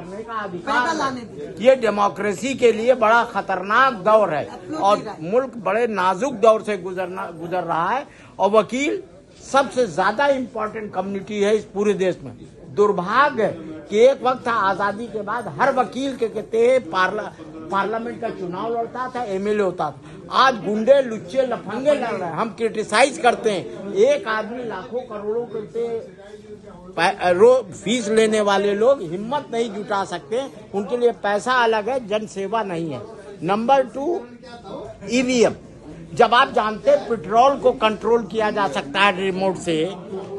करने का अधिकार है। ये डेमोक्रेसी के लिए बड़ा खतरनाक दौर है और मुल्क बड़े नाजुक दौर से गुजर रहा है और वकील सबसे ज्यादा इम्पोर्टेंट कम्युनिटी है इस पूरे देश में। दुर्भाग्य है कि एक वक्त था आजादी के बाद हर वकील के कहते हैं पार्लियामेंट का चुनाव लड़ता था, एमएलए होता था। आज गुंडे लुच्चे लफंगे लड़ रहे हैं। हम क्रिटिसाइज करते हैं, एक आदमी लाखों करोड़ों के फीस लेने वाले लोग हिम्मत नहीं जुटा सकते, उनके लिए पैसा अलग है, जन सेवा नहीं है। Number 2, EVM. जब आप जानते हैं पेट्रोल को कंट्रोल किया जा सकता है रिमोट से,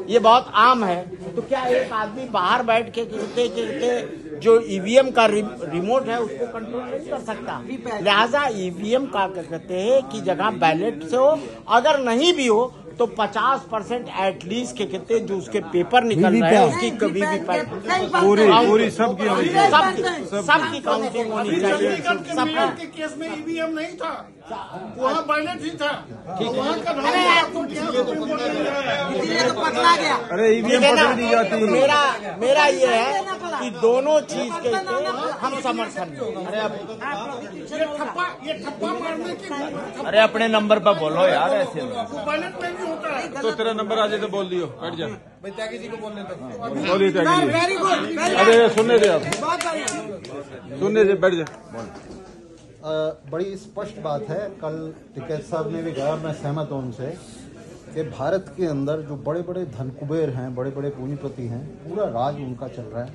ये बहुत आम है, तो क्या एक आदमी बाहर बैठ के कहते जो ईवीएम का रिमोट है उसको कंट्रोल नहीं कर सकता? लिहाजा ईवीएम का कहते हैं कि जगह बैलेट से हो, अगर नहीं भी हो तो 50% एटलीस्ट के कहते हैं जो उसके पेपर निकल रहे हैं उसकी कभी भी पूरी सबकी काउंटिंग होनी चाहिए। सबके केस में ईवीएम नहीं था, वहाँ बैलेट ही था। अरे ईवीएम पकड़ दी जाती। मेरा ये है कि दोनों चीज के हम समर्थन में। ये ठप्पा मारने की अरे अपने नंबर पर बोलो यार, ऐसे बैलेट में भी होता है। तो तेरा नंबर आ जाए तो बोल दियो, बैठ जा। भाई त्यागी जी को बोलने दो। बोलिए त्यागी जी। अरे सुनने दे, आप सुनने दे, बैठ जा। बड़ी स्पष्ट बात है, कल टिकैत साहब ने भी कहा, मैं सहमत हूं उनसे, कि भारत के अंदर जो बड़े बड़े धनकुबेर हैं, बड़े बड़े पूंजीपति हैं, पूरा राज उनका चल रहा है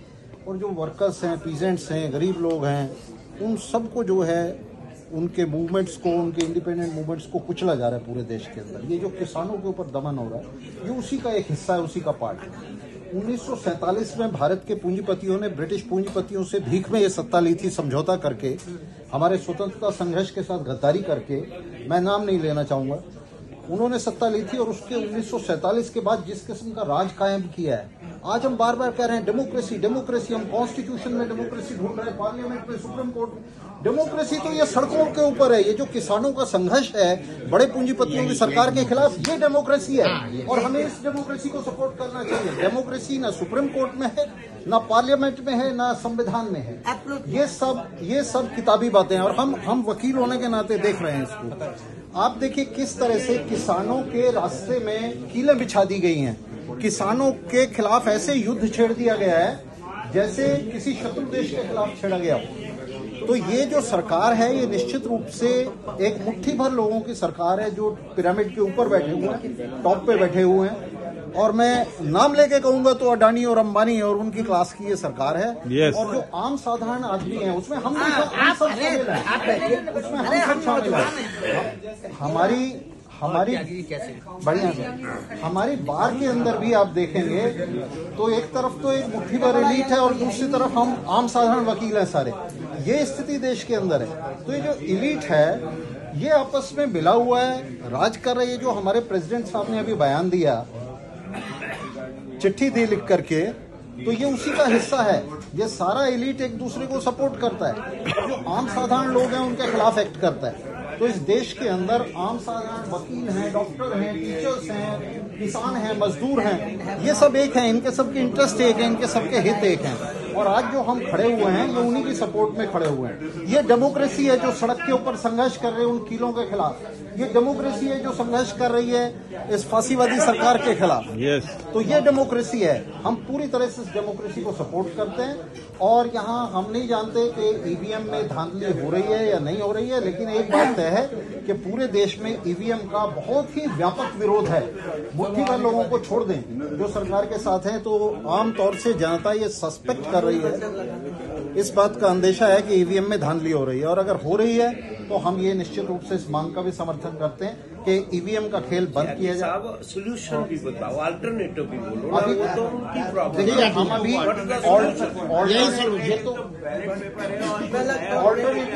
और जो वर्कर्स हैं, पीजेंट्स हैं, गरीब लोग हैं, उन सबको जो है उनके मूवमेंट्स को, उनके इंडिपेंडेंट मूवमेंट्स को कुचला जा रहा है पूरे देश के अंदर। ये जो किसानों के ऊपर दमन हो रहा है, ये उसी का एक हिस्सा है, उसी का पार्ट है। 1947 में भारत के पूंजीपतियों ने ब्रिटिश पूंजीपतियों से भीख में ये सत्ता ली थी, समझौता करके, हमारे स्वतंत्रता संघर्ष के साथ गद्दारी करके। मैं नाम नहीं लेना चाहूंगा, उन्होंने सत्ता ली थी और उसके 1947 के बाद जिस किस्म का राज कायम किया है, आज हम बार बार कह रहे हैं डेमोक्रेसी डेमोक्रेसी, हम कॉन्स्टिट्यूशन में डेमोक्रेसी ढूंढ रहे हैं, पार्लियामेंट में, सुप्रीम कोर्ट में। डेमोक्रेसी तो ये सड़कों के ऊपर है। ये जो किसानों का संघर्ष है बड़े पूंजीपतियों की सरकार के खिलाफ, ये डेमोक्रेसी है और हमें इस डेमोक्रेसी को सपोर्ट करना चाहिए। डेमोक्रेसी ना सुप्रीम कोर्ट में है, ना पार्लियामेंट में है, ना संविधान में है। ये सब किताबी बातें हैं और हम वकील होने के नाते देख रहे हैं इसको। आप देखिए किस तरह से किसानों के रास्ते में कीलें बिछा दी गई हैं, किसानों के खिलाफ ऐसे युद्ध छेड़ दिया गया है जैसे किसी शत्रु देश के खिलाफ छेड़ा गया हो। तो ये जो सरकार है, ये निश्चित रूप से एक मुट्ठी भर लोगों की सरकार है जो पिरामिड के ऊपर बैठे हुए हैं, टॉप पे बैठे हुए हैं। और मैं नाम लेके कहूंगा तो अडानी और अंबानी और उनकी क्लास की ये सरकार है। और जो आम साधारण आदमी है उसमें हम सब शामिल हैं, उसमें हम सब शामिल हैं। हमारी बढ़िया है। हमारी बार के अंदर भी आप देखेंगे तो एक तरफ तो एक मुट्ठी भर एलीट है और दूसरी तरफ हम आम साधारण वकील हैं सारे। ये स्थिति देश के अंदर है। तो ये जो एलीट है ये आपस में मिला हुआ है, राज कर रही है। जो हमारे प्रेसिडेंट साहब ने अभी बयान दिया, चिट्ठी दी लिख करके, तो ये उसी का हिस्सा है। ये सारा एलीट एक दूसरे को सपोर्ट करता है, जो आम साधारण लोग हैं उनके खिलाफ एक्ट करता है। तो इस देश के अंदर आम साधारण वकील हैं, डॉक्टर हैं, टीचर्स हैं, किसान हैं, मजदूर हैं, ये सब एक हैं, इनके सबके इंटरेस्ट एक है, इनके सबके हित एक हैं। और आज जो हम खड़े हुए हैं ये उन्हीं की सपोर्ट में खड़े हुए हैं। ये डेमोक्रेसी है जो सड़क के ऊपर संघर्ष कर रहे हैं उन कीलों के खिलाफ। ये डेमोक्रेसी है जो संघर्ष कर रही है इस फांसीवादी सरकार के खिलाफ। तो ये डेमोक्रेसी है। हम पूरी तरह से इस डेमोक्रेसी को सपोर्ट करते हैं और यहाँ हम नहीं जानते कि ईवीएम में धांधली हो रही है या नहीं हो रही है, लेकिन एक बात तय है कि पूरे देश में ईवीएम का बहुत ही व्यापक विरोध है। मुट्ठी भर लोगों को छोड़ दें जो सरकार के साथ हैं, तो आमतौर से जनता ये सस्पेक्ट कर रही है, इस बात का अंदेशा है कि ईवीएम में धांधली हो रही है। और अगर हो रही है तो हम ये निश्चित रूप से इस मांग का भी समर्थन करते हैं कि ईवीएम का खेल बंद किया जाए। सोल्यूशन भी बताओ, अल्टरनेटिव भी बोलो। अभी वो तो उनकी प्रॉब्लम देखिए, हम अभी ये तो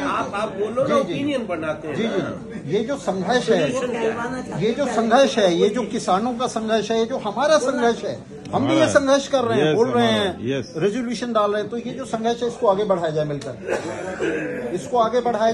आप बोलो ना, ओपिनियन बनाते हैं। जी, ये जो संघर्ष है, ये जो किसानों का संघर्ष है, ये जो हमारा संघर्ष है, हम भी ये संघर्ष कर रहे हैं, बोल रहे हैं, रेजोल्यूशन डाल रहे हैं। तो ये जो संघर्ष है इसको आगे बढ़ाया जाए, मिलकर इसको आगे बढ़ाया